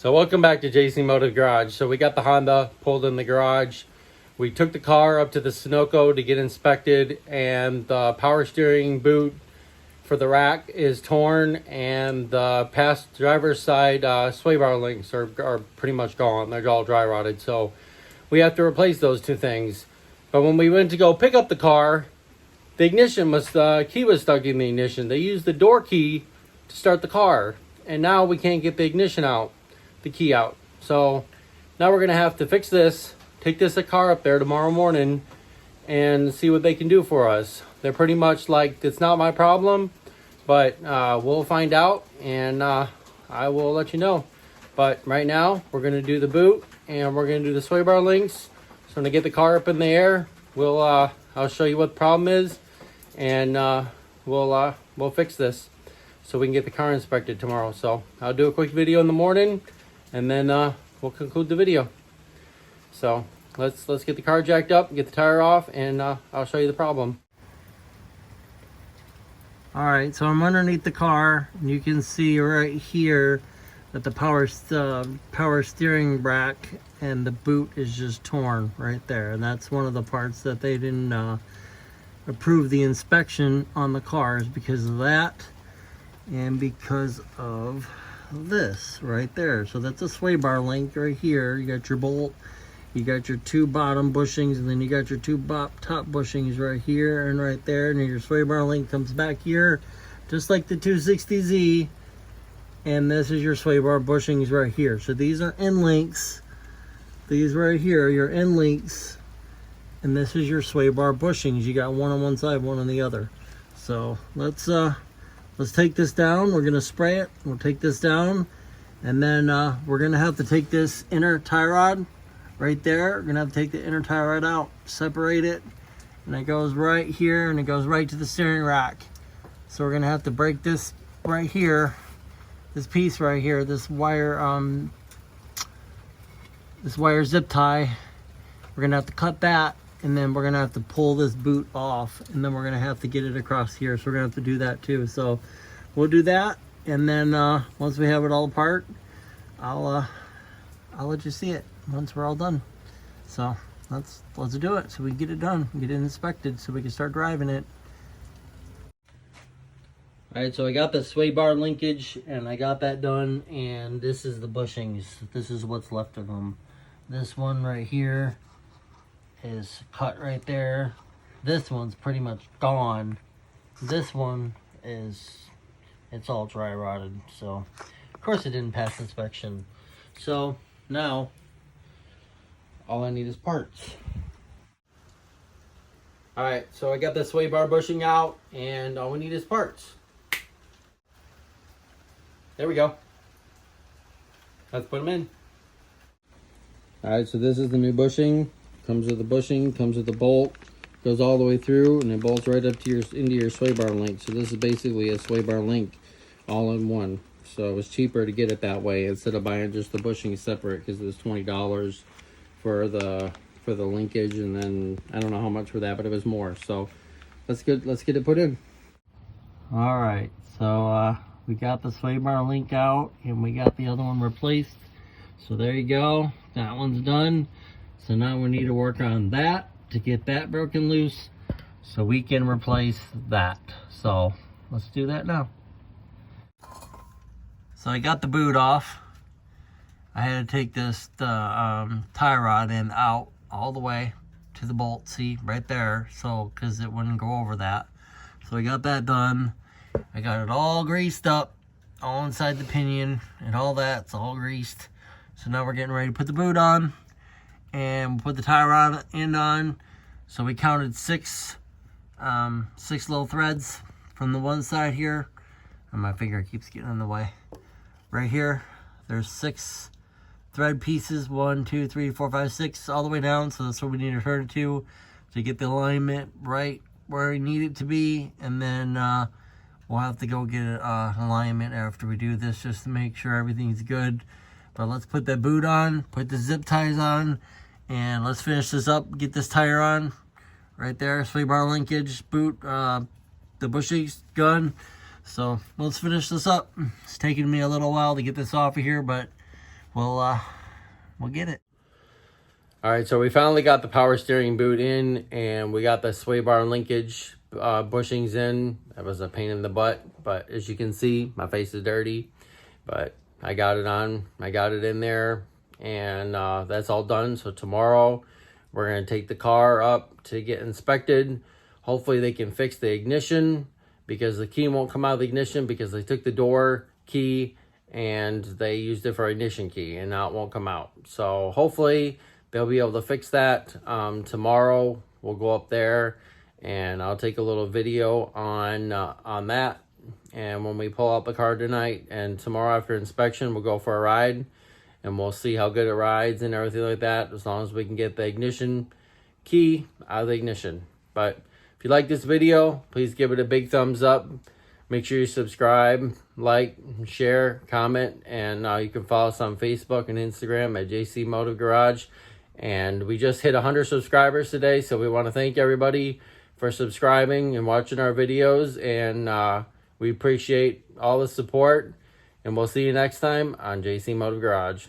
So welcome back to JC Motive Garage. So we got the Honda pulled in the garage. We took the car up to the Sunoco to get inspected, and the power steering boot for the rack is torn, and the past driver's side swaybar links are pretty much gone. They're all dry rotted, so we have to replace those two things. But when we went to go pick up the car, the ignition key was stuck in the ignition. They used the door key to start the car, and now we can't get the ignition out, the key out. So now we're gonna have to fix this, take this car up there tomorrow morning and see what they can do for us. They're pretty much like, it's not my problem, but we'll find out, and I will let you know. But right now we're gonna do the boot, and we're gonna do the sway bar links. So I'm gonna get the car up in the air. I'll show you what the problem is, and we'll fix this so we can get the car inspected tomorrow. So I'll do a quick video in the morning, and then we'll conclude the video. So let's get the car jacked up, get the tire off, and I'll show you the problem. All right, so I'm underneath the car, and you can see right here that the power steering rack and the boot is just torn right there, and that's one of the parts that they didn't approve the inspection on the cars because of that, and because of this right there. So that's a sway bar link right here. You got your bolt, you got your two bottom bushings, and then you got your two top bushings right here and right there, and your sway bar link comes back here just like the 260Z, and this is your sway bar bushings right here. So these are end links. These right here, your end links, and this is your sway bar bushings. You got one on one side, one on the other. So let's take this down. We're gonna spray it. We'll take this down, and then we're gonna have to take this inner tie rod right there. We're gonna have to take the inner tie rod out, separate it, and it goes right here, and it goes right to the steering rack. So we're gonna have to break this right here, this piece right here, this wire zip tie. We're gonna have to cut that, and then we're gonna have to pull this boot off, and then we're gonna have to get it across here. So we're gonna have to do that too. So we'll do that, and then once we have it all apart, I'll let you see it once we're all done. So let's do it so we can get it done, get it inspected, so we can start driving it. All right, so I got the sway bar linkage, and I got that done, and this is the bushings. This is what's left of them. This one right here is cut right there. This one's pretty much gone. This one it's all dry rotted, so of course it didn't pass inspection. So now all I need is parts. All right, so I got the sway bar bushing out, and all we need is parts. There we go. Let's put them in. All right, so this is the new bushing. Comes with the bushing, comes with the bolt, goes all the way through, and it bolts right up to into your sway bar link. So this is basically a sway bar link all in one. So it was cheaper to get it that way instead of buying just the bushing separate, because it was $20 for the linkage, and then I don't know how much for that, but it was more. So let's get it put in. All right, so we got the sway bar link out, and we got the other one replaced. So there you go, that one's done. So now we need to work on that to get that broken loose so we can replace that. So let's do that now. So I got the boot off. I had to take this tie rod in out all the way to the bolt, see right there, so because it wouldn't go over that. So I got that done. I got it all greased up, all inside the pinion and all that. It's all greased. So now we're getting ready to put the boot on, and we'll put the tie rod end on. So we counted six little threads from the one side here, and my finger keeps getting in the way. Right here, there's 6 thread pieces, 1, 2, 3, 4, 5, 6, all the way down. So that's what we need to turn it to get the alignment right where we need it to be, and then we'll have to go get an alignment after we do this, just to make sure everything's good. But let's put that boot on, put the zip ties on, and let's finish this up, get this tire on right there, sway bar linkage, boot, the bushings gun. So let's finish this up. It's taking me a little while to get this off of here, but we'll get it. All right, so we finally got the power steering boot in, and we got the sway bar linkage bushings in. That was a pain in the butt, but as you can see, my face is dirty, but I got it on. I got it in there, and that's all done. So tomorrow, we're going to take the car up to get inspected. Hopefully they can fix the ignition, because the key won't come out of the ignition, because they took the door key and they used it for ignition key, and now it won't come out. So hopefully they'll be able to fix that. Tomorrow we'll go up there and I'll take a little video on that. And when we pull out the car tonight and tomorrow after inspection, we'll go for a ride and we'll see how good it rides and everything like that, as long as we can get the ignition key out of the ignition. But if you like this video, please give it a big thumbs up. Make sure you subscribe, like, share, comment, and you can follow us on Facebook and Instagram at JC Motive Garage. And we just hit 100 subscribers today, so we want to thank everybody for subscribing and watching our videos. And we appreciate all the support. And we'll see you next time on JC Motive Garage.